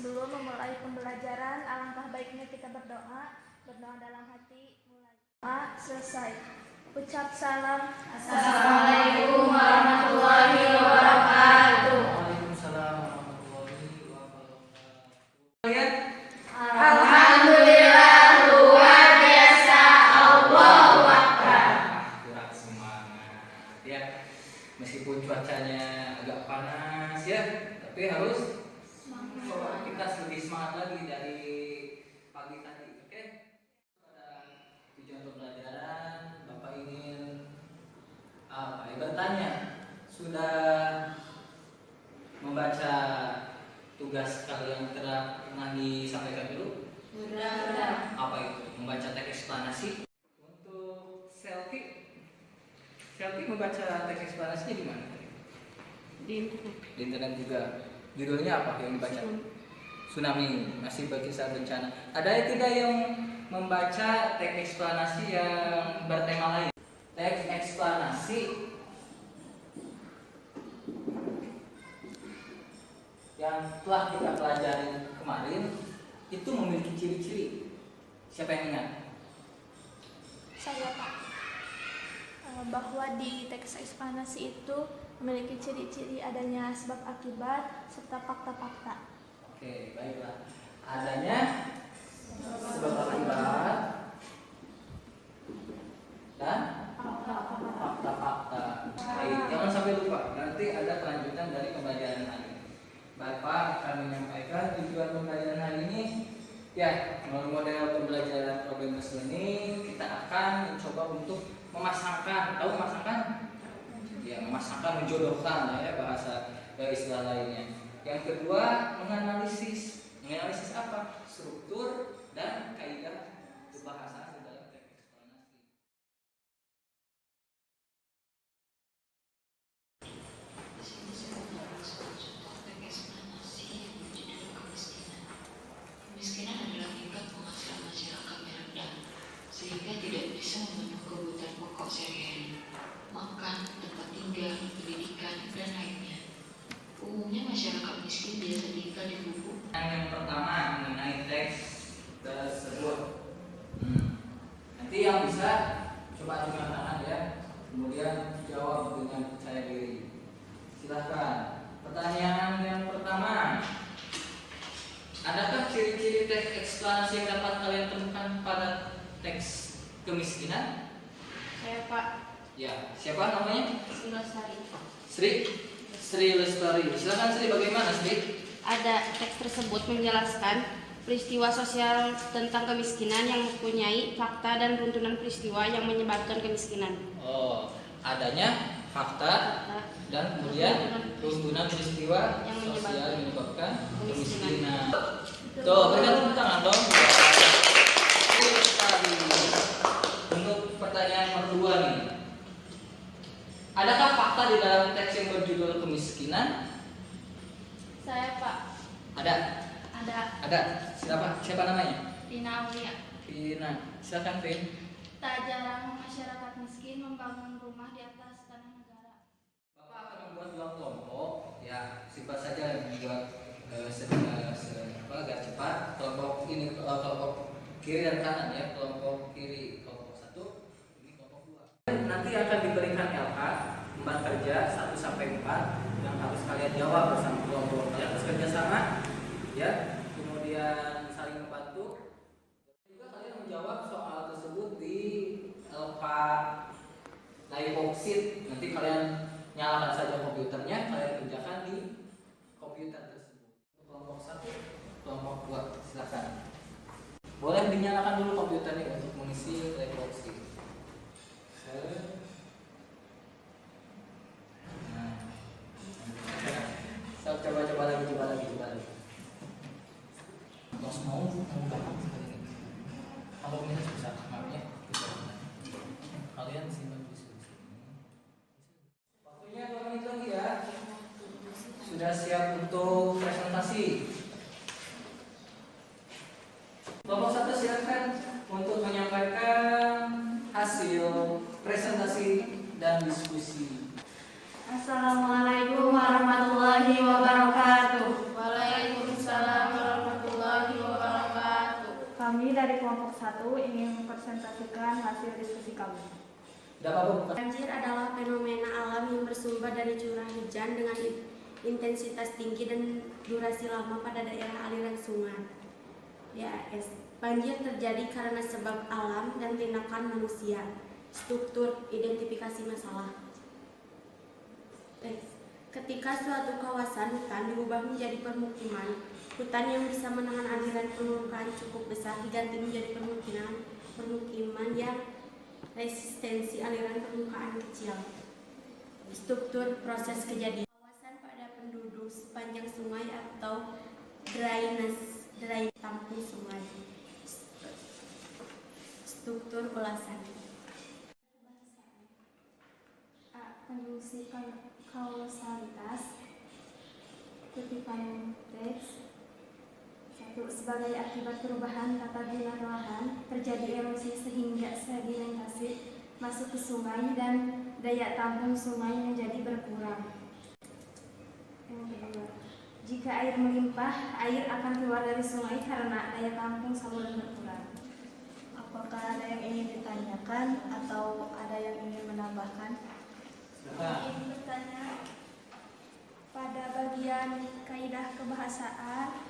Sebelum memulai pembelajaran, alangkah baiknya kita berdoa dalam hati, mulai doa selesai. Ucap salam. Assalamualaikum warahmatullahi wabarakatuh. Waalaikumsalam warahmatullahi wabarakatuh. Alhamdulillah luar biasa, Allahu Akbar. Kurang semangat ya, meskipun cuacanya agak panas ya, tapi harus coba kita lebih semangat lagi dari pagi tadi. Oke, pada tujuan pembelajaran Bapak ingin apa ya, bertanya, sudah membaca tugas kalian pernah disampaikan dulu? Sudah. Apa itu? Membaca teks eksplanasi. Untuk Selfie membaca teks eksplanasinya di mana? Di internet. Di internet juga. Judulnya apa yang dibaca? Tsunami, masih bagi saat bencana. Ada tidak yang membaca teks eksplanasi yang bertema lain? Teks eksplanasi yang telah kita pelajari kemarin itu memiliki ciri-ciri. Siapa yang ingat? Saya Pak, bahwa di teks eksplanasi itu memiliki ciri-ciri adanya sebab akibat serta fakta-fakta. Oke, baiklah. Adanya sebab akibat dan fakta-fakta. Baik, jangan sampai lupa. Nanti ada kelanjutan dari pembelajaran hari ini. Bapak akan menyampaikan tujuan pembelajaran hari ini. Ya, model pembelajaran problem ini kita akan mencoba untuk memasangkan, tahu memasangkan? Ya, memasangkan, menjodohkan ya bahasa istilah lainnya. Yang kedua, menganalisis. Menganalisis apa? Struktur dan kaidah bahasa dalam teks eksplanasi. Kemiskinan adalah tingkat penghasilan masyarakat yang rendah, sehingga tidak bisa memenuhi kebutuhan pokok sehari-hari, makan, tempat tinggal, pendidikan, dan lainnya. Umumnya masyarakat miskin biasa tinggal di gubuk. Yang pertama mengenai teks tersebut. Nanti yang bisa coba angkat tangan ya, kemudian jawab dengan percaya diri. Silahkan. Pertanyaan yang pertama, adakah ciri-ciri teks eksplanasi yang dapat kalian temukan pada teks kemiskinan? Saya Pak Ya, siapa namanya? Lestari. Sri Lestari. Silakan Sri, bagaimana Sri? Ada teks tersebut menjelaskan peristiwa sosial tentang kemiskinan yang mempunyai fakta dan runtunan peristiwa yang menyebabkan kemiskinan. Oh, adanya fakta dan kemudian runtunan peristiwa Yang sosial yang menyebabkan kemiskinan. kemiskinan. Tuh, berikan tepuk tangan dong. Sri Lestari. Untuk pertanyaan nomor 2 nih. Adakah fakta di dalam teks yang berjudul kemiskinan? Saya Pak, Ada. ada Siapa namanya? Rina Aulia. Vina. Silakan Vin. Tak jarang masyarakat miskin membangun rumah di atas tanah negara. Bapak akan membuat 2 kelompok. Ya, singkat saja membuat agar cepat. Kelompok ini kelompok kiri dan kanan ya. Kelompok kiri kelompok 1, ini kelompok 2. Nanti akan diberikan LK 4 kerja 1 sampai 4 yang harus kalian jawab bersama kelompok. Kalian harus kerja sama ya. Kemudian saling membantu. Juga kalian menjawab soal tersebut di LK Live Nanti kalian nyalakan saja komputernya, kalian kerjakan di komputer tersebut. Kelompok 1, kelompok 2, silakan. Boleh dinyalakan dulu komputernya untuk mengisi Live Coba lagi. Bos mau gampang sekali ini. Kalau ini susah, makanya kalian simpan di sini. Waktunya 2 menit lagi ya. Sudah siap untuk presentasi? Kelompok 1 silakan untuk menyampaikan hasil presentasi dan diskusi. Assalamualaikum warahmatullahi wabarakatuh. Waalaikumsalam warahmatullahi Kami dari kelompok 1 ingin mempresentasikan hasil diskusi kami. Tidak apa-apa. Banjir adalah fenomena alam yang bersumber dari curah hujan dengan intensitas tinggi dan durasi lama pada daerah aliran sungai. Banjir terjadi karena sebab alam dan tindakan manusia. Struktur identifikasi masalah. Ketika suatu kawasan hutan diubah menjadi permukiman, hutan yang bisa menahan aliran permukaan cukup besar diganti menjadi permukiman yang resistensi aliran permukaan kecil. Struktur proses kejadian. Kawasan pada penduduk sepanjang sungai atau drainase tampung sungai. Struktur ulasan. Konjungsi kausalitas. Kutipan teks. 1. Sebagai akibat perubahan tata guna lahan, terjadi erosi sehingga sedimentasi masuk ke sungai dan daya tampung sungai menjadi berkurang. Yang kedua, jika air melimpah, air akan keluar dari sungai karena daya tampung saluran berkurang. Apakah ada yang ingin ditanyakan atau ada yang ingin menambahkan? Ingin bertanya, pada bagian kaidah kebahasaan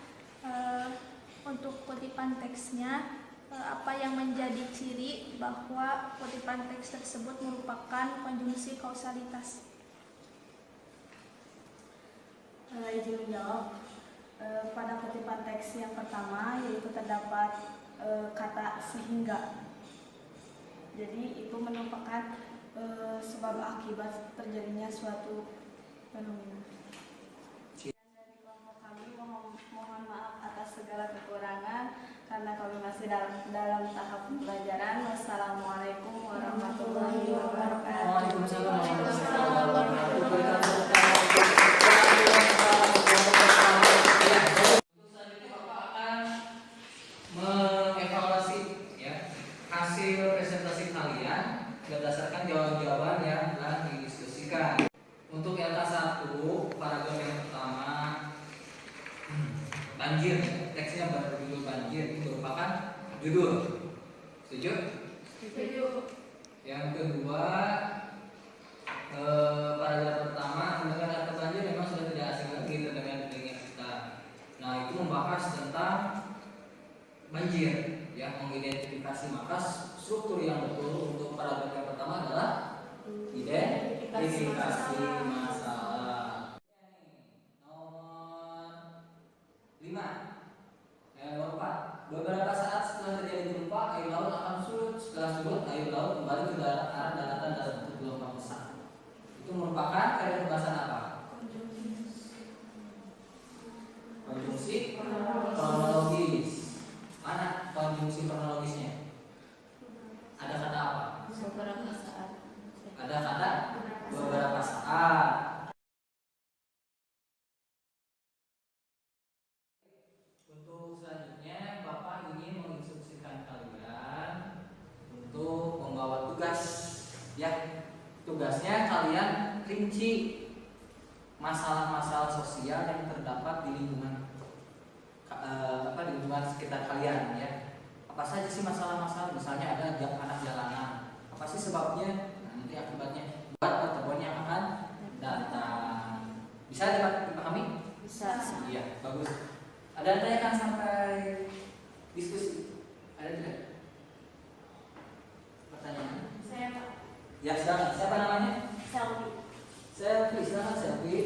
untuk kutipan teksnya, apa yang menjadi ciri bahwa kutipan teks tersebut merupakan konjungsi kausalitas? Izin menjawab. Pada kutipan teks yang pertama yaitu terdapat kata sehingga. Jadi itu merupakan sebab akibat terjadinya suatu fenomena. Dari kelompok kami mohon maaf atas segala kekurangan karena kami masih dalam tahap pembelajaran. Wassalamualaikum warahmatullahi wabarakatuh. Waalaikumsalam warahmatullahi wabarakatuh. Untuk selanjutnya Bapak akan mengevaluasi hasil presentasi kalian berdasarkan jawaban-jawaban yang telah didiskusikan. Untuk LK1 paragraf yang pertama, banjir, teksnya berjudul banjir, itu merupakan judul. Setuju? Setuju. Yang kedua, paragraf pertama, mendengar kata banjir memang sudah tidak asing lagi terdengar di telinga kita. Nah, itu membahas tentang banjir, mengidentifikasi. Maka struktur yang betul untuk paragraf yang pertama adalah identifikasi masalah. Nomor 5. Nomor 4. Beberapa saat setelah terjadi gempa, air laut akan surut. Setelah surut, air laut kembali ke arah daratan dalam bentuk gelombang besar. Itu merupakan kaidah pembahasan apa? Konjungsi kronologis. Mana konjungsi kronologisnya? Ada kata apa? Beberapa saat. Ada kata beberapa saat. Untuk selanjutnya, Bapak ingin menginstruksikan kalian untuk membawa tugas. Tugasnya kalian rinci masalah-masalah sosial yang terdapat di lingkungan lingkungan sekitar kalian. Apa saja sih masalah-masalah? Misalnya ada anak jalanan. Apa sih sebabnya? Nanti akibatnya buat pertemuan yang akan datang. Bisa dipahami? Bisa. Iya, bagus. Ada yang tanyakan sampai diskusi? Ada tidak? Pertanyaan? Saya Pak. Ya, silakan. Siapa namanya? Selvi. Silakan Selvi.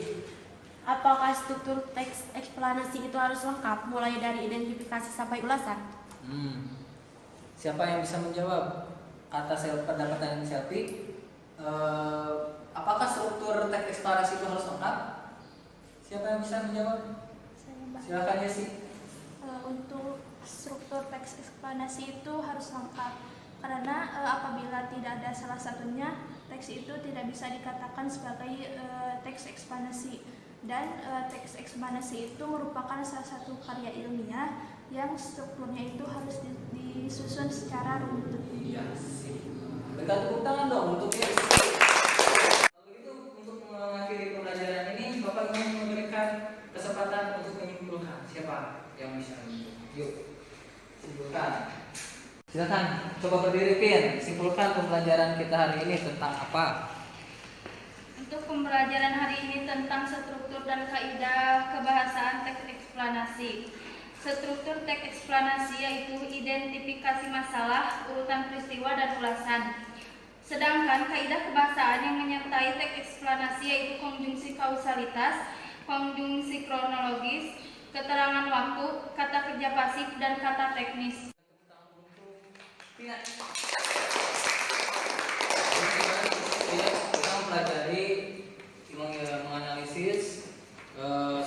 Apakah struktur teks eksplanasi itu harus lengkap mulai dari identifikasi sampai ulasan? Siapa yang bisa menjawab atas pendapatan Selvi? Apakah struktur teks eksplorasi itu harus lengkap? Siapa yang bisa menjawab? Saya Mbak. Silakan Yesi. Untuk struktur teks eksplanasi itu harus lengkap karena apabila tidak ada salah satunya, teks itu tidak bisa dikatakan sebagai teks eksplanasi. Dan teks eksplanasi itu merupakan salah satu karya ilmiah yang strukturnya itu harus disusun secara runtut. Iya sih. Berikan tepuk tangan dong untuk Yesi. Kalau gitu, untuk mengakhiri pembelajaran ini, Bapak ingin memberikan kesempatan untuk menyimpulkan. Siapa yang bisa menyimpulkan? Yuk. Simpulkan. Silakan, coba berdiri Pin. Simpulkan pembelajaran kita hari ini tentang apa? Untuk pembelajaran hari ini tentang struktur dan kaidah kebahasaan teks eksplanasi. Struktur teks eksplanasi yaitu identifikasi masalah, urutan peristiwa, dan ulasan. Sedangkan kaidah kebahasaan yang menyertai teks eksplanasi yaitu konjungsi kausalitas, konjungsi kronologis, keterangan waktu, kata kerja pasif, dan kata teknis. Kita mempelajari menganalisis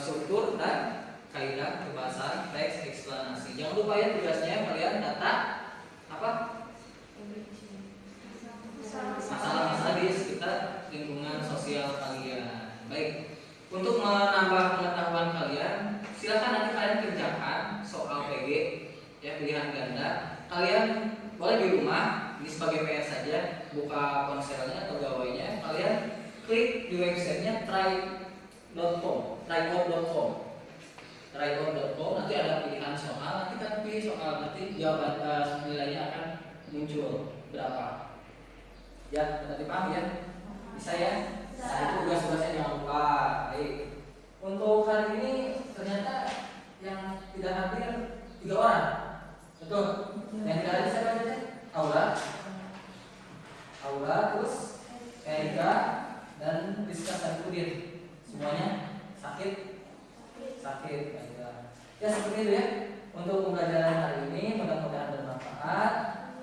struktur dan kaidah kebahasaan teks eksplanasi. Jangan lupa ya tugasnya kalian data apa? Masalah-masalah di sekitar lingkungan sosial kalian. Baik. Untuk menambah pengetahuan kalian, silakan nanti kalian kerjakan soal PG ya, pilihan ganda. Kalian boleh di rumah, ini sebagai PR saja, buka ponselnya atau gawainya, kalian klik di websitenya tryout.com, nanti ada pilihan soal, nanti kan pilih soal, nanti jawaban nilainya akan muncul berapa. Ya, tadi paham ya? Bisa ya? Nah, itu tugas-tugasnya jangan lupa. Baik. Untuk hari ini ternyata yang tidak hadir 3 orang. Betul? Yang tidak hadir siapa saja? Aula, terus Erika dan Rizka Sarifudin. Semuanya sakit. Ya seperti itu ya. Untuk pembelajaran hari ini mudah-mudahan bermanfaat.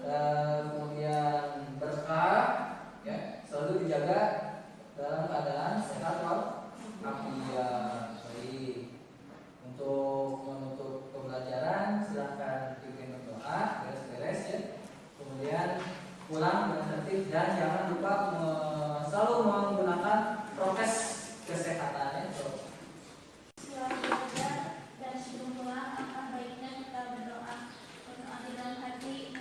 Kemudian berkah, ya, selalu dijaga dalam keadaan sehat walafiat. Baik. Untuk menutup pembelajaran silahkan bikin berdoa, beres-beres ya. Kemudian pulang dengan tertib dan jangan lupa selalu menggunakan prokes kesehatannya. Setelah belajar dan sebelum pulang, akan baiknya kita berdoa untuk hati dalam hati.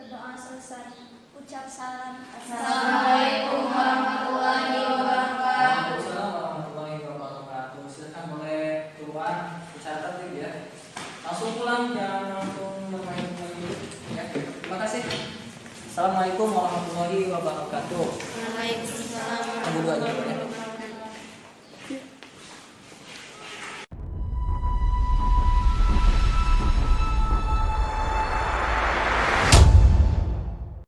Berdoa selesai. Ucap salam. Assalamualaikum warahmatullahi wabarakatuh. Waalaikumsalam warahmatullahi wabarakatuh. Silakan boleh keluar bicara tertib ya. Langsung pulang, jangan langsung bermain-main ya. Terima kasih. Assalamualaikum warahmatullahi wabarakatuh. Waalaikumsalam. Tunggu aja.